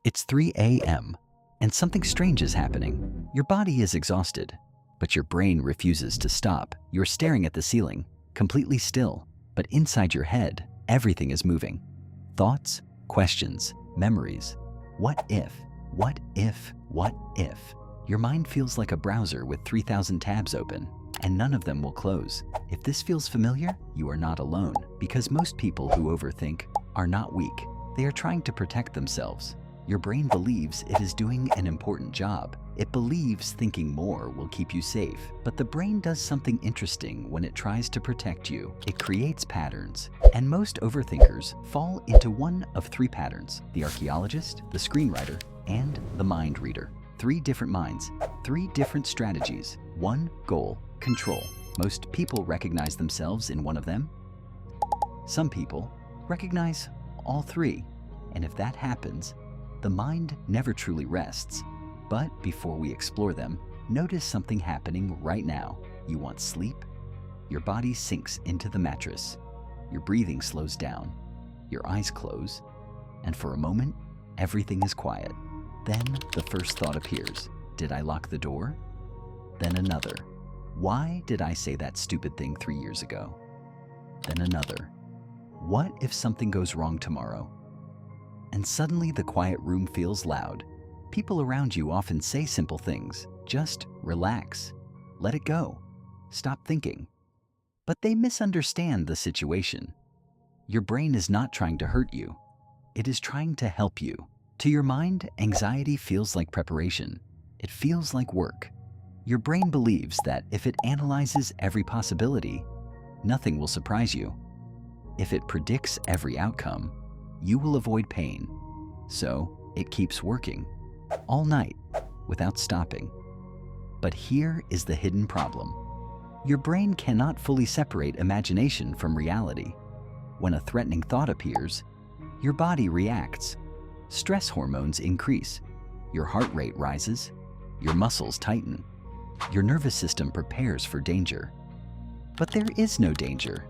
It's 3 a.m. and something strange is happening. Your body is exhausted, but your brain refuses to stop. You're staring at the ceiling, completely still, but inside your head, everything is moving. Thoughts, questions, memories. What if? What if? What if? Your mind feels like a browser with 3,000 tabs open, and none of them will close. If this feels familiar, you are not alone, because most people who overthink are not weak. They are trying to protect themselves. Your brain believes it is doing an important job. It believes thinking more will keep you safe. But the brain does something interesting when it tries to protect you. It creates patterns. And most overthinkers fall into one of three patterns: the archaeologist, the screenwriter, and the mind reader. Three different minds, three different strategies, one goal: control. Most people recognize themselves in one of them. Some people recognize all three. And if that happens, the mind never truly rests. But before we explore them, notice something happening right now. You want sleep? Your body sinks into the mattress. Your breathing slows down. Your eyes close. And for a moment, everything is quiet. Then the first thought appears. Did I lock the door? Then another. Why did I say that stupid thing 3 years ago? Then another. What if something goes wrong tomorrow? And suddenly the quiet room feels loud. People around you often say simple things. Just relax. Let it go. Stop thinking. But they misunderstand the situation. Your brain is not trying to hurt you. It is trying to help you. To your mind, anxiety feels like preparation. It feels like work. Your brain believes that if it analyzes every possibility, nothing will surprise you. If it predicts every outcome, you will avoid pain. So it keeps working all night without stopping. But here is the hidden problem. Your brain cannot fully separate imagination from reality. When a threatening thought appears, your body reacts. Stress hormones increase. Your heart rate rises. Your muscles tighten. Your nervous system prepares for danger. But there is no danger.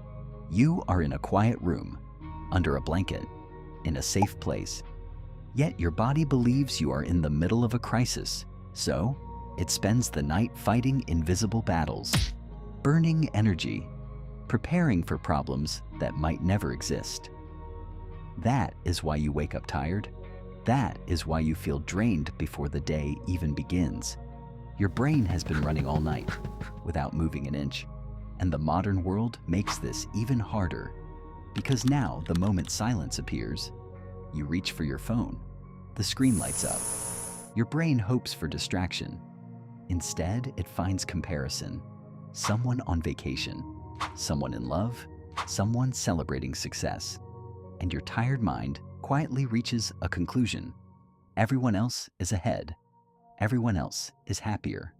You are in a quiet room, under a blanket, in a safe place. Yet your body believes you are in the middle of a crisis. So it spends the night fighting invisible battles, burning energy, preparing for problems that might never exist. That is why you wake up tired. That is why you feel drained before the day even begins. Your brain has been running all night without moving an inch. And the modern world makes this even harder, because now the moment silence appears, you reach for your phone. The screen lights up. Your brain hopes for distraction. Instead, it finds comparison. Someone on vacation, someone in love, someone celebrating success. And your tired mind quietly reaches a conclusion. Everyone else is ahead. Everyone else is happier.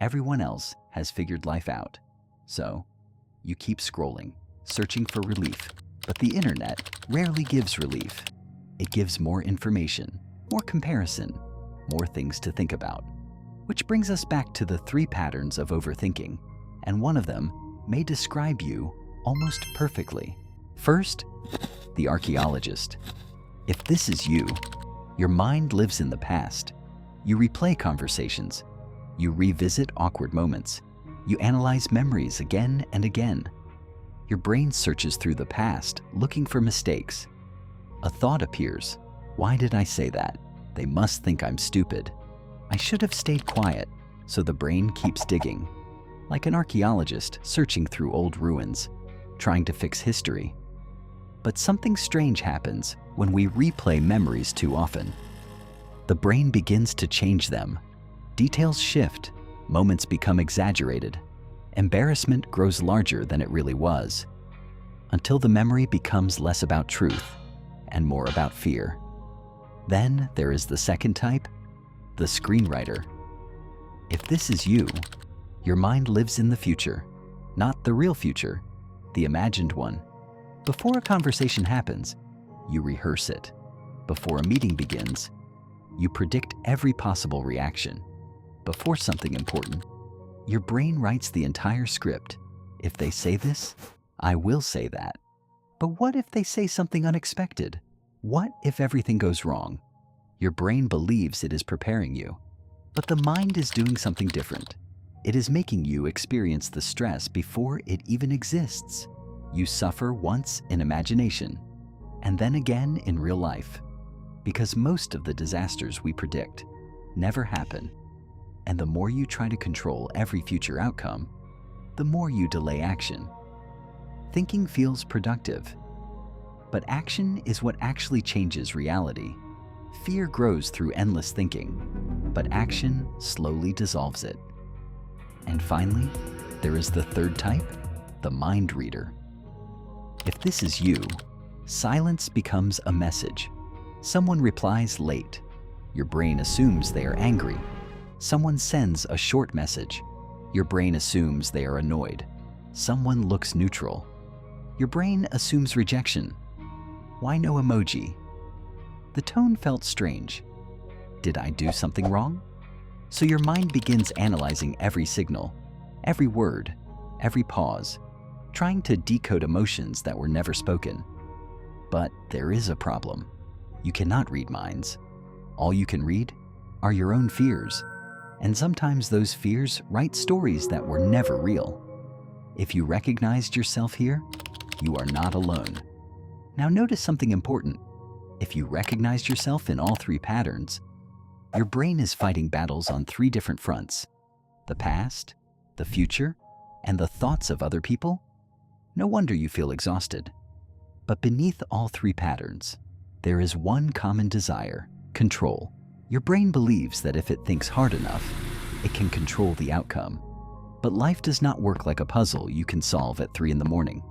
Everyone else has figured life out. So, you keep scrolling, searching for relief. But the internet rarely gives relief. It gives more information, more comparison, more things to think about. Which brings us back to the three patterns of overthinking, and one of them may describe you almost perfectly. First, the archaeologist. If this is you, your mind lives in the past. You replay conversations. You revisit awkward moments. You analyze memories again and again. Your brain searches through the past, looking for mistakes. A thought appears. Why did I say that? They must think I'm stupid. I should have stayed quiet. So the brain keeps digging, like an archaeologist searching through old ruins, trying to fix history. But something strange happens when we replay memories too often. The brain begins to change them. Details shift. Moments become exaggerated. Embarrassment grows larger than it really was, until the memory becomes less about truth and more about fear. Then there is the second type, the screenwriter. If this is you, your mind lives in the future, not the real future, the imagined one. Before a conversation happens, you rehearse it. Before a meeting begins, you predict every possible reaction. Before something important, your brain writes the entire script. If they say this, I will say that. But what if they say something unexpected? What if everything goes wrong? Your brain believes it is preparing you, but the mind is doing something different. It is making you experience the stress before it even exists. You suffer once in imagination, and then again in real life, because most of the disasters we predict never happen. And the more you try to control every future outcome, the more you delay action. Thinking feels productive, but action is what actually changes reality. Fear grows through endless thinking, but action slowly dissolves it. And finally, there is the third type, the mind reader. If this is you, silence becomes a message. Someone replies late. Your brain assumes they are angry. Someone sends a short message. Your brain assumes they are annoyed. Someone looks neutral. Your brain assumes rejection. Why no emoji? The tone felt strange. Did I do something wrong? So your mind begins analyzing every signal, every word, every pause, trying to decode emotions that were never spoken. But there is a problem. You cannot read minds. All you can read are your own fears. And sometimes those fears write stories that were never real. If you recognized yourself here, you are not alone. Now notice something important. If you recognized yourself in all three patterns, your brain is fighting battles on three different fronts: the past, the future, and the thoughts of other people. No wonder you feel exhausted. But beneath all three patterns, there is one common desire: control. Your brain believes that if it thinks hard enough, it can control the outcome. But life does not work like a puzzle you can solve at 3 in the morning.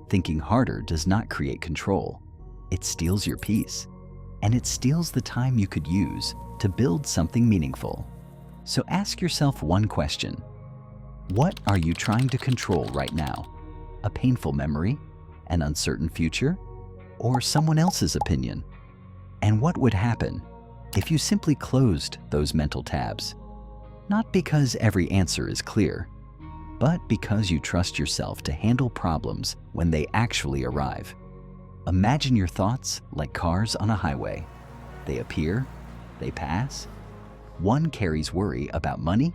Thinking harder does not create control. It steals your peace, and it steals the time you could use to build something meaningful. So ask yourself one question. What are you trying to control right now? A painful memory, an uncertain future, or someone else's opinion? And what would happen if you simply closed those mental tabs? Not because every answer is clear, but because you trust yourself to handle problems when they actually arrive. Imagine your thoughts like cars on a highway. They appear, they pass. One carries worry about money,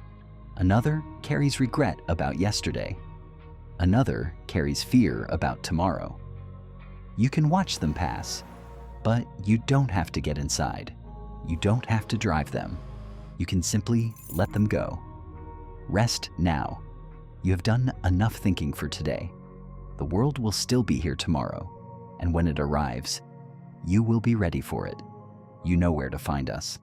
another carries regret about yesterday, another carries fear about tomorrow. You can watch them pass, but you don't have to get inside. You don't have to drive them. You can simply let them go. Rest now. You have done enough thinking for today. The world will still be here tomorrow, and when it arrives, you will be ready for it. You know where to find us.